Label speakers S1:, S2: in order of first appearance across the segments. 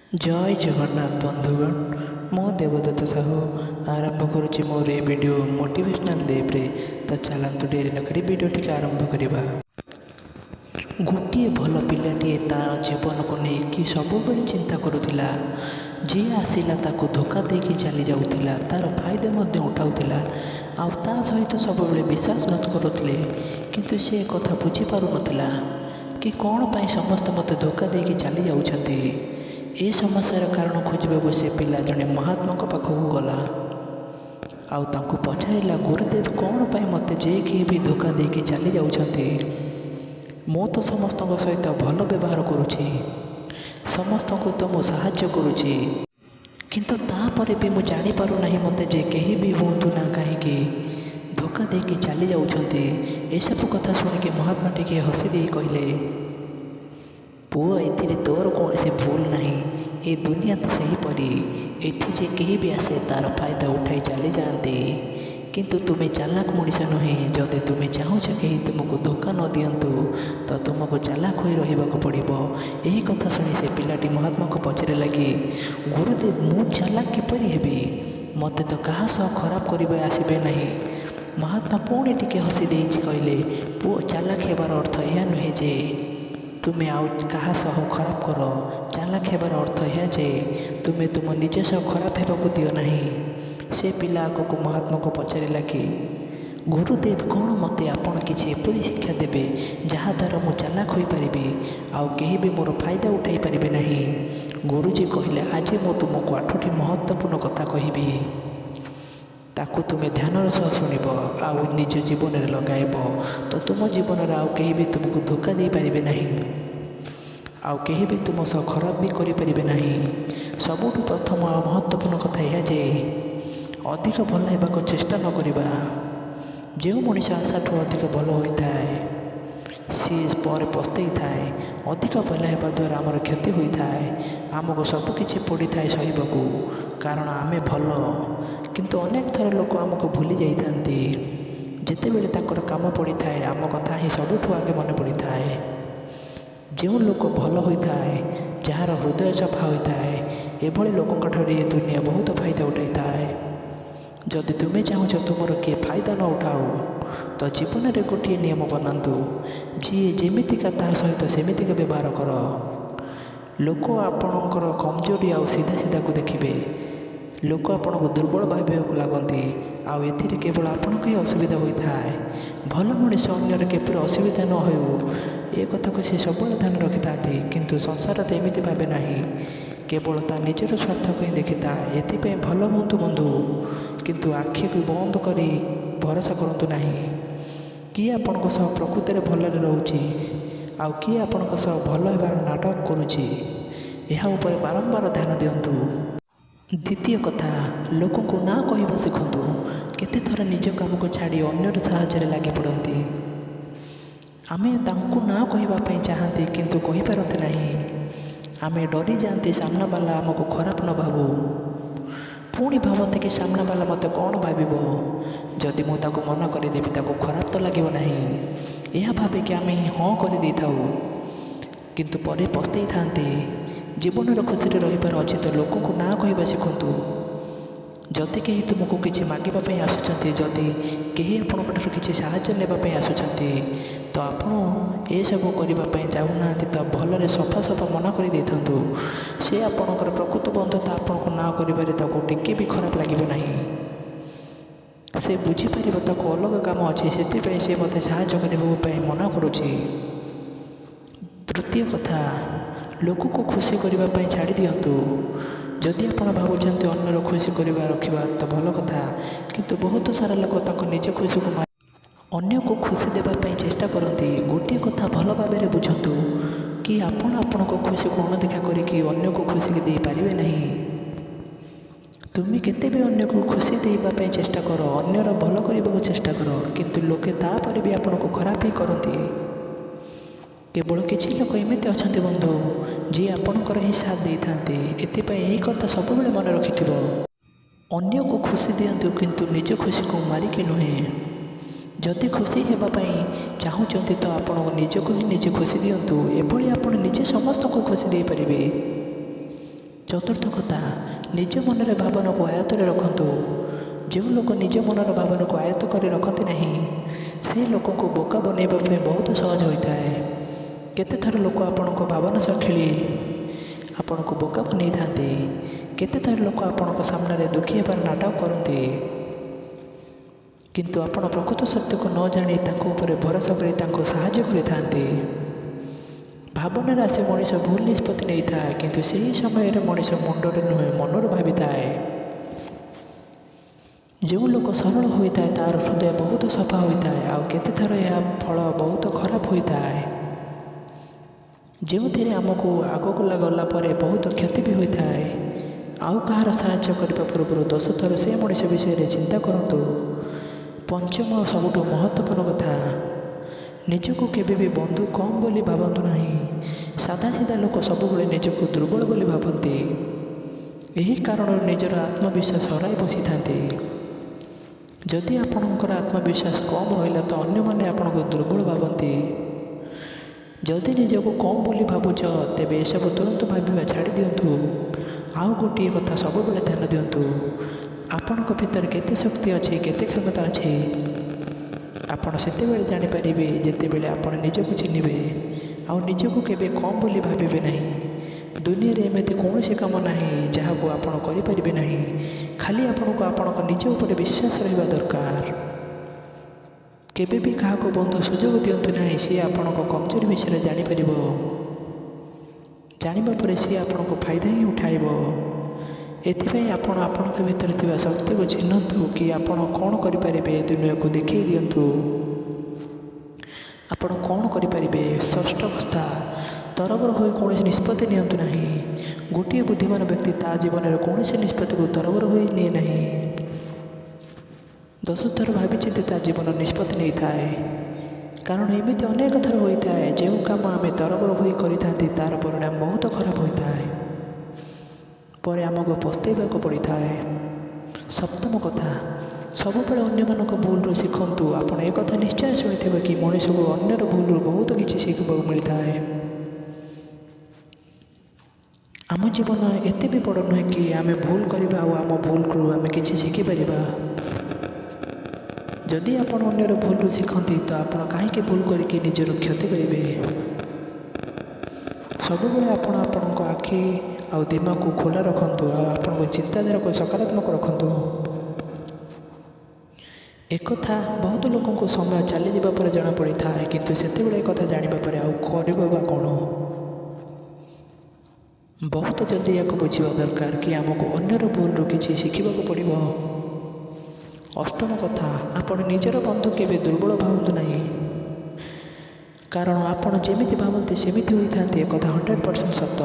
S1: जय जगन्नाथ बंधुगण मो देवदत्त साहू आरंभ करुच्ची मोर ए वीडियो मोटिवेशनल देव्रे। तो चलतु डेरी नक वीडियो टी आरंभ करवा। गोटे भल पिलाटे तार जीवन को लेकिन सब चिंता करुला। जी आसला ताको धोखा देकी चली जाऊला, तार फायदा उठाऊला आ सहित सब विश्वासघात करुले, किंतु से कथा बुझीपार नाला कि कौन पाई समस्त मत धोखा देकी चली जाऊँगी। ए समस्यार कारण खोजा से पिला जड़े महात्मा पाखक गला आउ पचारा, गुरुदेव कौन पाई मत जे कि भी धोखा देकी चली जाऊँगी। मो तो समस्त सहित भल व्यवहार करुँची, समस्त को तो मु साहाय्य करुँची, किंतु तापर भी मुझे जानीपार ना मत जे कहीं भी हूँ ना कहीं धोखा देकी चली जाऊँगी। ए सब कथा शुणिक महात्मा टी हसी दे कहले, पुओ ए तोर कौन से भूल नहीं, ये दुनिया तो सहीपरी एठी जे कहीं भी आसे तार फायदा उठाई चली जाते, किंतु तुम्हें चालाक मनीष नुहे। जदि तुम्हें चाहूँ कहीं तुमको धोखा न दिंतु तो तुमको चालाक हो रहा पड़ो। यही कथा शुणी से पिलाटी महात्मा को पचारे लगी, गुरुदेव मु चालाक किपर हेबी, मत तो क्या सह खराब करने आसबे नहीं। महात्मा पुणी टिके हसी दे कहले, पुओ चालाक हेबार अर्थ यह नुहे जे तुम्हें आउ क्या सह खराब कर। चालाक हेबार अर्थ यह जे तुम्हें तुम निज सह खराब होगा दियो नहीं। से पिला आग को महात्मा को पचारे लगी, गुरुदेव कौन मत आपण किसी एपरी शिक्षा देवे जहाद्वारा मु चालाक हो पारि आउ कहीं भी मोर फायदा उठाई पारे नहीं। गुरुजी कहले, आज मु तुमको 8टी महत्वपूर्ण कथा कहबी, ताकू तुम्हें ध्यान सह शुणव आउ निज जीवन में लगाइब, तो तुम जीवन में आउ कहीं भी तुमको धोखा दे पारे नहीं, आउ कहीं भी तुम सह खराब भी करें नहीं। सबुठ प्रथम आ महत्वपूर्ण कथा यह जे अधिक भल होगा चेष्टा न करवा। जो मनीष आशा ठू अधिक भल होता है सी पर पस्तई थाए, अधिक भल होगा द्वारा आमर क्षति होता है, आमको सबकि पड़ी थाए सहवाकू, कारण आमे भल, किंतु अनेक थर लोक आमको भूली जाती। जिते बड़े ताकर काम पड़ी थाए आम कथा ही सबुठ आगे मन पड़ी थाए। जो लोक भल होता है, जार हृदय सफा होता है, एभली लोकों ठार ये दुनिया बहुत फायदा उठाई थाए। जदि तुम्हें चाहूँ तुमर किए फायदा न उठाओ तो जीवन में गोटे नियम बनातु, जी जमीतिका ता सहित सेमितिका व्यवहार कर। लोक आपणकर कमजोरी आउ सीधा सीधा को देखिए, लोक आपण को दुर्बल भाव लगती आउ ए केवल आपण को ही असुविधा होता है। भल मनीष अन्यर केवल असुविधा न हो ए कथा को सी सब ध्यान रखि था, किंतु संसार तो एमती भावे ना, केवल ता निजर स्वार्थ को ही देखी था। एपाई भल हूँ बंधु, किंतु आखि को बंद कर भरोसा करूँ ना किए आपण को सह प्रकृति में भल रोचे आउ किए आपण को सह भल होबार नाटक करुच्ची, यह उपर बारंबार ध्यान दिंतु। द्वितीय कथा, लोक को ना कहवा शिखु। केते थर निज काम को छाड़ी अन्यर साहाय्य लगी पड़ती, आमे तांको ना कहवाई चाहते किंतु कही पारते नहीं। आमे डरी जाते सामना वाला आमको खराब न भावु, पुणी भावते कि सामना वाला मत कौन भाव, जदि मुझे मन करदेवी ताको खराब तो लगे ना, यह भावे कि आम हाँ कर दे था, किंतु पर पस्तई था। जीवन खुशी रहीबार अच्छे तो लोक को ना कहवा शिखु। जदि कहीं तुमको किसी मांगापी आसुँच, जदि कहीं आपण किसी साहाय्य नापी आसुँच तो आपण ये सब करने चाहूना तो भल सफा सफा मना कर दे था। से आपणकर प्रकृत बंधुता आपण को ना कर टिके भी खराब लगे ना, से बुझीपार ताको अलग काम अच्छे से सी मत साहाय्य करने मना करुच्ची। तृतीय कथा, लोक को खुशी करने छाड़ी दिंतु। जदि आप भावुंट अन्यर खुशी करवा रखा तो भल कथा, किंतु बहुत सारा लोग निज खुशी को अन्य को खुशी देवाई चेष्टा करती। गोटे कथा भल भाव में बुझंतु कि आपण को खुशी को अणदेखा करके अन्य को खुशी दे पारे नहीं। तुम्हें केते भी अन्य को खुशी देवाई चेष्टा कर, अन्यर भल करने को चेष्टा कर, किंतु लोके तापर भी आपण को खराब ही करती। केवल किसी लोक एमती अच्छा बंधु जी आपणकर ही साथ दे था। यही कथा सब मन रखि अन्य को खुशी दिंतु, किंतु निज खुशी को मारिकी नुहे। जदि खुशी होगापी चाहूँगी तो आपण निज को ही निजे खुशी दिंतु, एभली आप निजे समस्त को खुशी दे पारे। ଚତୁର୍ଥ କଥା, ନିଜ ମନରେ ଭାବନାକୁ ଆୟତ୍ତରେ ରଖନ୍ତୁ। ଯେଉଁ ଲୋକ ନିଜ ମନର ଭାବନାକୁ ଆୟତ୍ତ କରି ରଖନ୍ତି ନାହିଁ, ସେହି ଲୋକଙ୍କୁ ବୋକା ବନେଇବା ପାଇଁ ବହୁତ ସହଜ ହୋଇଥାଏ। କେତେଥର ଲୋକ ଆପଣଙ୍କ ଭାବନା ସହ ଖେଳି ଆପଣଙ୍କୁ ବୋକା ବନେଇଥାନ୍ତି। କେତେଥର ଲୋକ ଆପଣଙ୍କ ସାମ୍ନାରେ ଦୁଃଖୀ ହେବାର ନାଟକ କରନ୍ତି, କିନ୍ତୁ ଆପଣ ପ୍ରକୃତ ସତ୍ୟକୁ ନ ଜାଣି ତାଙ୍କ ଉପରେ ଭରସା କରି ତାଙ୍କୁ ସାହାଯ୍ୟ କରିଥାନ୍ତି। ଭାବନାରେ ଆସି ମଣିଷ ଭୁଲ ନିଷ୍ପତ୍ତି ନେଇଥାଏ, କିନ୍ତୁ ସେହି ସମୟରେ ମଣିଷ ମୁଣ୍ଡରେ ନୁହେଁ ମନରୁ ଭାବିଥାଏ। ଯେଉଁ ଲୋକ ସରଳ ହୋଇଥାଏ ତା'ର ହୃଦୟ ବହୁତ ସଫା ହୋଇଥାଏ, ଆଉ କେତେଥର ଏହା ଫଳ ବହୁତ ଖରାପ ହୋଇଥାଏ, ଯେଉଁଥିରେ ଆମକୁ ଆଗକୁ ଗଲା ପରେ ବହୁତ କ୍ଷତି ବି ହୋଇଥାଏ। ଆଉ କାହାର ସାହାଯ୍ୟ କରିବା ପୂର୍ବରୁ 10 ଥର ସେ ମଣିଷ ବିଷୟରେ ଚିନ୍ତା କରନ୍ତୁ। ପଞ୍ଚମ ସବୁଠୁ ମହତ୍ତ୍ୱପୂର୍ଣ୍ଣ କଥା, ନିଜକୁ କେବେ ବି ବନ୍ଧୁ କମ୍ ବୋଲି ଭାବନ୍ତୁ ନାହିଁ। ସାଧାସିଧା ଲୋକ ସବୁବେଳେ ନିଜକୁ ଦୁର୍ବଳ ବୋଲି ଭାବନ୍ତି। ଏହି କାରଣରୁ ନିଜର ଆତ୍ମବିଶ୍ୱାସ ହରାଇ ବସିଥାନ୍ତି। ଯଦି ଆପଣଙ୍କର ଆତ୍ମବିଶ୍ୱାସ କମ୍ ରହିଲା ତ ଅନ୍ୟମାନେ ଆପଣଙ୍କୁ ଦୁର୍ବଳ ଭାବନ୍ତି। ଯଦି ନିଜକୁ କମ୍ ବୋଲି ଭାବୁଛ, ତେବେ ଏସବୁ ତୁରନ୍ତ ଭାବିବା ଛାଡ଼ି ଦିଅନ୍ତୁ। ଆଉ ଗୋଟିଏ କଥା ସବୁବେଳେ ଧ୍ୟାନ ଦିଅନ୍ତୁ, ଆପଣଙ୍କ ଭିତରେ କେତେ ଶକ୍ତି ଅଛି, କେତେ କ୍ଷମତା ଅଛି, ଆପଣ ସେତେବେଳେ ଜାଣିପାରିବେ ଯେତେବେଳେ ଆପଣ ନିଜକୁ ଚିହ୍ନିବେ ଆଉ ନିଜକୁ କେବେ କମ୍ ବୋଲି ଭାବିବେ ନାହିଁ। ଦୁନିଆରେ ଏମିତି କୌଣସି କାମ ନାହିଁ ଯାହାକୁ ଆପଣ କରିପାରିବେ ନାହିଁ। ଖାଲି ଆପଣଙ୍କୁ ଆପଣଙ୍କ ନିଜ ଉପରେ ବିଶ୍ୱାସ ରହିବା ଦରକାର। କେବେ ବି କାହାକୁ ବନ୍ଧୁ ସୁଯୋଗ ଦିଅନ୍ତୁ ନାହିଁ। ସିଏ ଆପଣଙ୍କ କମଜୋରି ବିଷୟରେ ଜାଣିପାରିବ, ଜାଣିବା ପରେ ସିଏ ଆପଣଙ୍କ ଫାଇଦା ହିଁ ଉଠାଇବ। ଏଥିପାଇଁ ଆପଣ ଆପଣଙ୍କ ଭିତରେ ଥିବା ଶକ୍ତିକୁ ଚିହ୍ନନ୍ତୁ କି ଆପଣ କ'ଣ କରିପାରିବେ, ଦୁନିଆକୁ ଦେଖାଇ ଦିଅନ୍ତୁ ଆପଣ କ'ଣ କରିପାରିବେ। ଷଷ୍ଠ କଥା, ତରବର ହୋଇ କୌଣସି ନିଷ୍ପତ୍ତି ନିଅନ୍ତୁ ନାହିଁ। ଗୋଟିଏ ବୁଦ୍ଧିମାନ ବ୍ୟକ୍ତି ତା ଜୀବନରେ କୌଣସି ନିଷ୍ପତ୍ତିକୁ ତରବର ହୋଇ ନିଏ ନାହିଁ। 10 ଥର ଭାବିଚିନ୍ତି ତା ଜୀବନ ନିଷ୍ପତ୍ତି ନେଇଥାଏ। କାରଣ ଏମିତି ଅନେକ ଥର ହୋଇଥାଏ ଯେଉଁ କାମ ଆମେ ତରବର ହୋଇ କରିଥାନ୍ତି ତା'ର ପରିଣାମ ବହୁତ ଖରାପ ହୋଇଥାଏ, ପରେ ଆମକୁ ପସ୍ତେଇବାକୁ ପଡ଼ିଥାଏ। ସପ୍ତମ କଥା, ସବୁବେଳେ ଅନ୍ୟମାନଙ୍କ ଭୁଲରୁ ଶିଖନ୍ତୁ। ଆପଣ ଏକଥା ନିଶ୍ଚୟ ଶୁଣିଥିବେ କି ମଣିଷକୁ ଅନ୍ୟର ଭୁଲରୁ ବହୁତ କିଛି ଶିଖିବାକୁ ମିଳିଥାଏ। ଆମ ଜୀବନ ଏତେ ବି ବଡ଼ ନୁହେଁ କି ଆମେ ଭୁଲ କରିବା ଆଉ ଆମ ଭୁଲରୁ ଆମେ କିଛି ଶିଖିପାରିବା। ଯଦି ଆପଣ ଅନ୍ୟର ଭୁଲରୁ ଶିଖନ୍ତି ତ ଆପଣ କାହିଁକି ଭୁଲ କରିକି ନିଜର କ୍ଷତି କରିବେ। ସବୁବେଳେ ଆପଣ ଆପଣଙ୍କ ଆଖି ଆଉ ଦିମାଗକୁ ଖୋଲା ରଖନ୍ତୁ ଆଉ ଆପଣଙ୍କ ଚିନ୍ତାଧାରାକୁ ସକାରାତ୍ମକ ରଖନ୍ତୁ। ଏକଥା ବହୁତ ଲୋକଙ୍କୁ ସମୟ ଚାଲିଯିବା ପରେ ଜଣାପଡ଼ିଥାଏ, କିନ୍ତୁ ସେତେବେଳେ ଏକଥା ଜାଣିବା ପରେ ଆଉ କରିବ ବା କ'ଣ। ବହୁତ ଜଲ୍ଦି ଏହାକୁ ବୁଝିବା ଦରକାର କି ଆମକୁ ଅନ୍ୟର ଭୁଲରୁ କିଛି ଶିଖିବାକୁ ପଡ଼ିବ। ଅଷ୍ଟମ କଥା, ଆପଣ ନିଜର ବନ୍ଧୁ କେବେ ଦୁର୍ବଳ ଭାବନ୍ତୁ ନାହିଁ, କାରଣ ଆପଣ ଯେମିତି ଭାବନ୍ତି ସେମିତି ହୋଇଥାନ୍ତି, ଏକଥା 100% ସତ।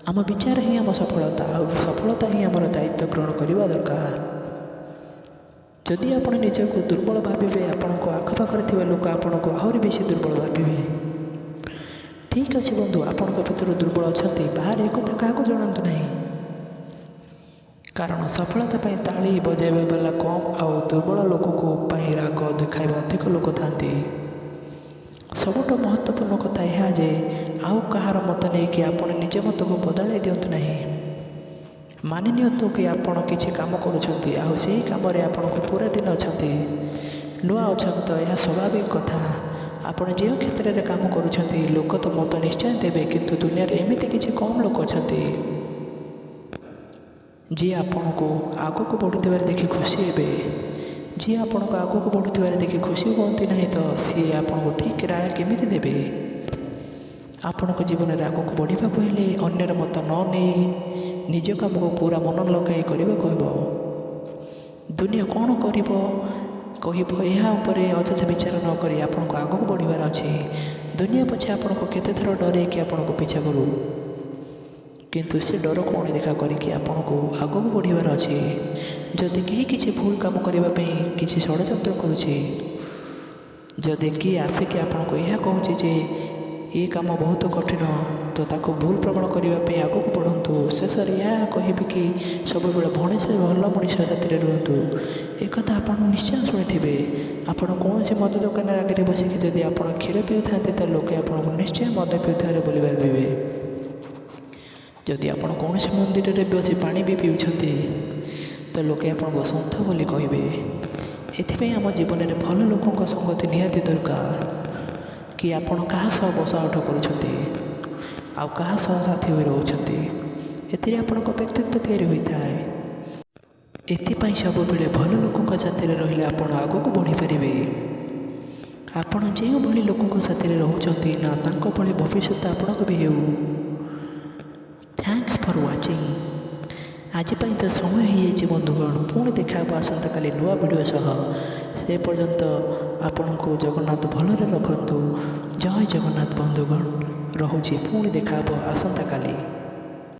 S1: ଆମ ବିଚାର ହିଁ ଆମ ସଫଳତା, ଆଉ ସଫଳତା ହିଁ ଆମର ଦାୟିତ୍ୱ ଗ୍ରହଣ କରିବା ଦରକାର। ଯଦି ଆପଣ ନିଜକୁ ଦୁର୍ବଳ ଭାବିବେ, ଆପଣଙ୍କ ଆଖପାଖରେ ଥିବା ଲୋକ ଆପଣଙ୍କୁ ଆହୁରି ବେଶୀ ଦୁର୍ବଳ ଭାବିବେ। ଠିକ୍ ଅଛି ବନ୍ଧୁ, ଆପଣଙ୍କ ଭିତରୁ ଦୁର୍ବଳ ଅଛନ୍ତି, ବାହାରେ ଏକଥା କାହାକୁ ଜଣାନ୍ତୁ ନାହିଁ, କାରଣ ସଫଳତା ପାଇଁ ତାଳି ବଜାଇବା ବାଲା କମ୍ ଆଉ ଦୁର୍ବଳ ଲୋକଙ୍କ ପାଇଁ ରାଗ ଦେଖାଇବା ଅଧିକ ଲୋକ ଥାନ୍ତି। ସବୁଠୁ ମହତ୍ତ୍ୱପୂର୍ଣ୍ଣ କଥା ଏହା ଯେ ଆଉ କାହାର ମତ ନେଇକି ଆପଣ ନିଜ ମତକୁ ବଦଳାଇ ଦିଅନ୍ତୁ ନାହିଁ। ମାନି ନିଅନ୍ତୁ କି ଆପଣ କିଛି କାମ କରୁଛନ୍ତି ଆଉ ସେହି କାମରେ ଆପଣଙ୍କୁ ପୁରା ଦିନ ଅଛନ୍ତି, ନୂଆ ଅଛନ୍ତି ତ ଏହା ସ୍ୱାଭାବିକ କଥା। ଆପଣ ଯେଉଁ କ୍ଷେତ୍ରରେ କାମ କରୁଛନ୍ତି ଲୋକ ତ ମତ ନିଶ୍ଚୟ ଦେବେ, କିନ୍ତୁ ଦୁନିଆରେ ଏମିତି କିଛି କମ୍ ଲୋକ ଅଛନ୍ତି ଯିଏ ଆପଣଙ୍କୁ ଆଗକୁ ବଢ଼ୁଥିବାର ଦେଖି ଖୁସି ହେବେ। ଯିଏ ଆପଣଙ୍କୁ ଆଗକୁ ବଢ଼ୁଥିବାର ଦେଖି ଖୁସି ହୁଅନ୍ତି ନାହିଁ ତ ସିଏ ଆପଣଙ୍କୁ ଠିକ୍ ରାୟ କେମିତି ଦେବେ। ଆପଣଙ୍କ ଜୀବନରେ ଆଗକୁ ବଢ଼ିବାକୁ ହେଲେ ଅନ୍ୟର ମତ ନ ନେଇ ନିଜ କାମକୁ ପୁରା ମନ ଲଗାଇ କରିବାକୁ ହେବ। ଦୁନିଆ କ'ଣ କରିବ କହିବ ଏହା ଉପରେ ଅଯଥା ବିଚାର ନ କରି ଆପଣଙ୍କୁ ଆଗକୁ ବଢ଼ିବାର ଅଛି। ଦୁନିଆ ପଛେ ଆପଣଙ୍କୁ କେତେଥର ଡରେଇକି ଆପଣଙ୍କୁ ପିଛା କରୁ, କିନ୍ତୁ ସେ ଡରକୁ ଅଣଦେଖା କରିକି ଆପଣଙ୍କୁ ଆଗକୁ ବଢ଼ିବାର ଅଛି। ଯଦି କେହି କିଛି ଭୁଲ କାମ କରିବା ପାଇଁ କିଛି ଷଡ଼ଯନ୍ତ୍ର କରୁଛି, ଯଦି କିଏ ଆସିକି ଆପଣଙ୍କୁ ଏହା କହୁଛି ଯେ ଏ କାମ ବହୁତ କଠିନ ତ ତାକୁ ଭୁଲ ପ୍ରମାଣ କରିବା ପାଇଁ ଆଗକୁ ବଢ଼ନ୍ତୁ, ଶେଷରେ ଏହା କହିବି କି ସବୁବେଳେ ଭଲ ମଣିଷ ସାଥିରେ ରୁହନ୍ତୁ। ଏକଥା ଆପଣ ନିଶ୍ଚୟ ଶୁଣିଥିବେ। ଆପଣ କୌଣସି ମଦ ଦୋକାନ ଆଗରେ ବସିକି ଯଦି ଆପଣ କ୍ଷୀର ପିଉଥାନ୍ତି ତ ଲୋକେ ଆପଣଙ୍କୁ ନିଶ୍ଚୟ ମଦ ପିଉଥିବାର ବୋଲି ଭାବିବେ। ଯଦି ଆପଣ କୌଣସି ମନ୍ଦିରରେ ବସି ପାଣି ବି ପିଉଛନ୍ତି ତ ଲୋକେ ଆପଣଙ୍କୁ ସନ୍ଥ ବୋଲି କହିବେ। ଏଥିପାଇଁ ଆମ ଜୀବନରେ ଭଲ ଲୋକଙ୍କ ସଙ୍ଗତି ନିହାତି ଦରକାର। କି ଆପଣ କାହା ସହ ବସା ଉଠା କରୁଛନ୍ତି ଆଉ କାହା ସହ ସାଥୀ ହୋଇ ରହୁଛନ୍ତି, ଏଥିରେ ଆପଣଙ୍କ ବ୍ୟକ୍ତିତ୍ୱ ତିଆରି ହୋଇଥାଏ। ଏଥିପାଇଁ ସବୁବେଳେ ଭଲ ଲୋକଙ୍କ ସାଥିରେ ରହିଲେ ଆପଣ ଆଗକୁ ବଢ଼ିପାରିବେ। ଆପଣ ଯେଉଁଭଳି ଲୋକଙ୍କ ସାଥିରେ ରହୁଛନ୍ତି ନା ତାଙ୍କ ଭଳି ଭବିଷ୍ୟତ ଆପଣଙ୍କ ବି ହେଉ। Thanks for watching. ଆଜି ପାଇଁ ତ ସମୟ ହେଇଯାଇଛି ବନ୍ଧୁଗଣ। ପୁଣି ଦେଖା ହେବ ଆସନ୍ତାକାଲି ନୂଆ ଭିଡ଼ିଓ ସହ। ସେ ପର୍ଯ୍ୟନ୍ତ ଆପଣଙ୍କୁ ଜଗନ୍ନାଥ ଭଲରେ ରଖନ୍ତୁ। ଜୟ ଜଗନ୍ନାଥ ବନ୍ଧୁଗଣ। ରହୁଛି, ପୁଣି ଦେଖା ହେବ ଆସନ୍ତାକାଲି।